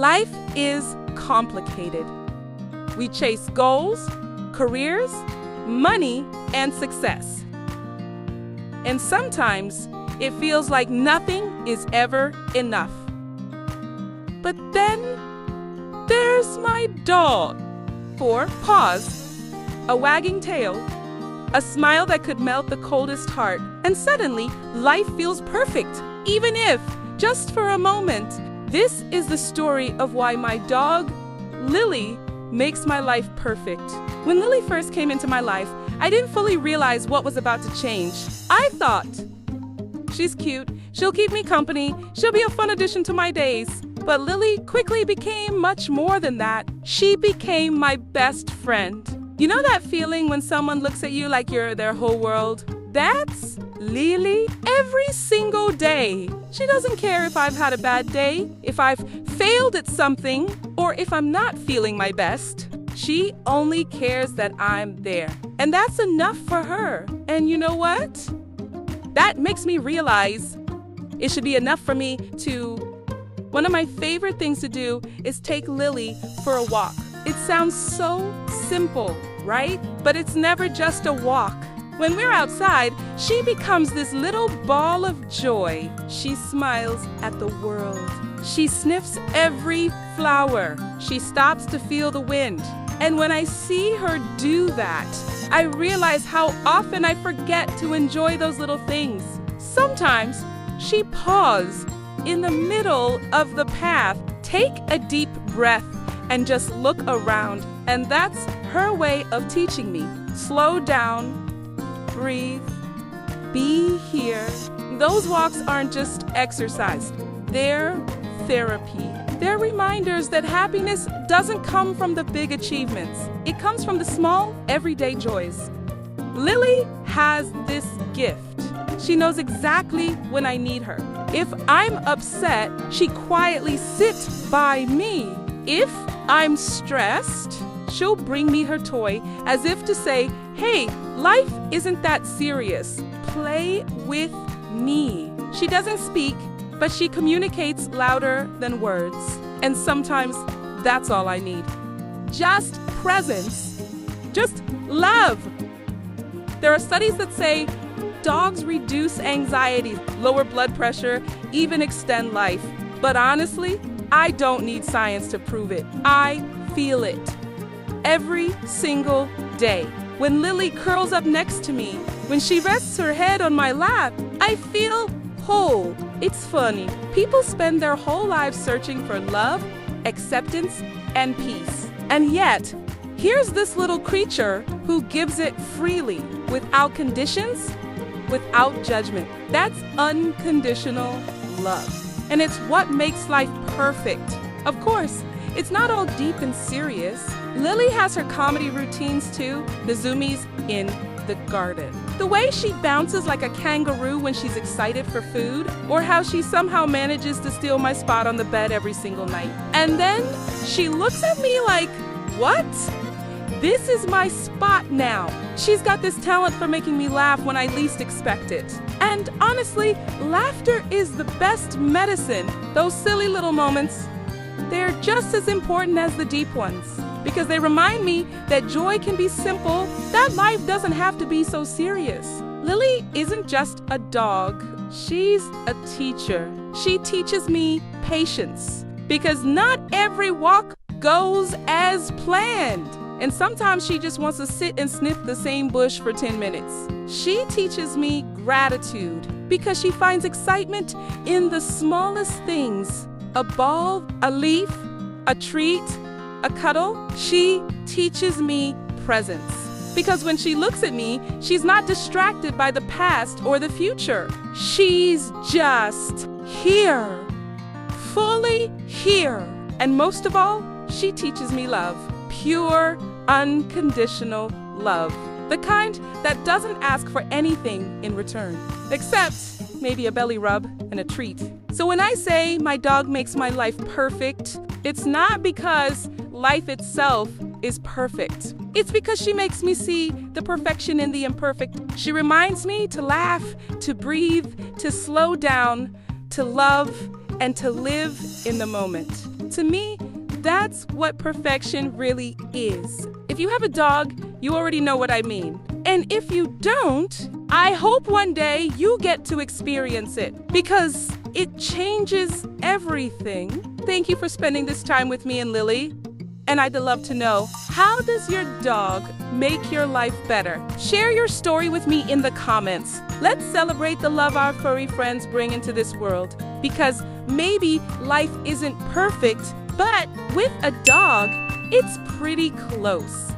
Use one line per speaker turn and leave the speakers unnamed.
Life is complicated. We chase goals, careers, money, and success. And sometimes it feels like nothing is ever enough. But then there's my dog. For pause, a wagging tail, a smile that could melt the coldest heart, and suddenly life feels perfect, even if, just for a moment. This is the story of why my dog, Lily, makes my life perfect. When Lily first came into my life, I didn't fully realize what was about to change. I thought, she's cute, she'll keep me company, she'll be a fun addition to my days. But Lily quickly became much more than that. She became my best friend. You know that feeling when someone looks at you like you're their whole world? That's Lily every single day. She doesn't care if I've had a bad day, if I've failed at something, or if I'm not feeling my best. She only cares that I'm there. And that's enough for her. And you know what? That makes me realize it should be enough for me to... One of my favorite things to do is take Lily for a walk. It sounds so simple, right? But it's never just a walk. When we're outside, she becomes this little ball of joy. She smiles at the world. She sniffs every flower. She stops to feel the wind. And when I see her do that, I realize how often I forget to enjoy those little things. Sometimes she pauses in the middle of the path, take a deep breath, and just look around. And that's her way of teaching me. Slow down. Breathe, be here. Those walks aren't just exercise, they're therapy. They're reminders that happiness doesn't come from the big achievements. It comes from the small, everyday joys. Lily has this gift. She knows exactly when I need her. If I'm upset, she quietly sits by me. If I'm stressed, she'll bring me her toy as if to say, hey, life isn't that serious. Play with me. She doesn't speak, but she communicates louder than words. And sometimes that's all I need. Just presence. Just love. There are studies that say dogs reduce anxiety, lower blood pressure, even extend life. But honestly, I don't need science to prove it. I feel it. Every single day. When Lily curls up next to me, when she rests her head on my lap, I feel whole. It's funny. People spend their whole lives searching for love, acceptance, and peace. And yet, here's this little creature who gives it freely, without conditions, without judgment. That's unconditional love. And it's what makes life perfect. Of course, it's not all deep and serious. Lily has her comedy routines too, the zoomies in the garden. The way she bounces like a kangaroo when she's excited for food, or how she somehow manages to steal my spot on the bed every single night. And then she looks at me like, what? This is my spot now. She's got this talent for making me laugh when I least expect it. And honestly, laughter is the best medicine. Those silly little moments, they're just as important as the deep ones, because they remind me that joy can be simple, that life doesn't have to be so serious. Lily isn't just a dog, she's a teacher. She teaches me patience, because not every walk goes as planned. And sometimes she just wants to sit and sniff the same bush for 10 minutes. She teaches me gratitude, because she finds excitement in the smallest things. A ball, a leaf, a treat, a cuddle. She teaches me presence. Because when she looks at me, she's not distracted by the past or the future. She's just here, fully here. And most of all, she teaches me love. Pure, unconditional love. The kind that doesn't ask for anything in return, except maybe a belly rub and a treat. So when I say my dog makes my life perfect, it's not because life itself is perfect. It's because she makes me see the perfection in the imperfect. She reminds me to laugh, to breathe, to slow down, to love, and to live in the moment. to me, that's what perfection really is. If you have a dog, you already know what I mean. And if you don't, I hope one day you get to experience it because it changes everything. Thank you for spending this time with me and Lily. And I'd love to know, how does your dog make your life better? Share your story with me in the comments. Let's celebrate the love our furry friends bring into this world. Because maybe life isn't perfect, but with a dog, it's pretty close.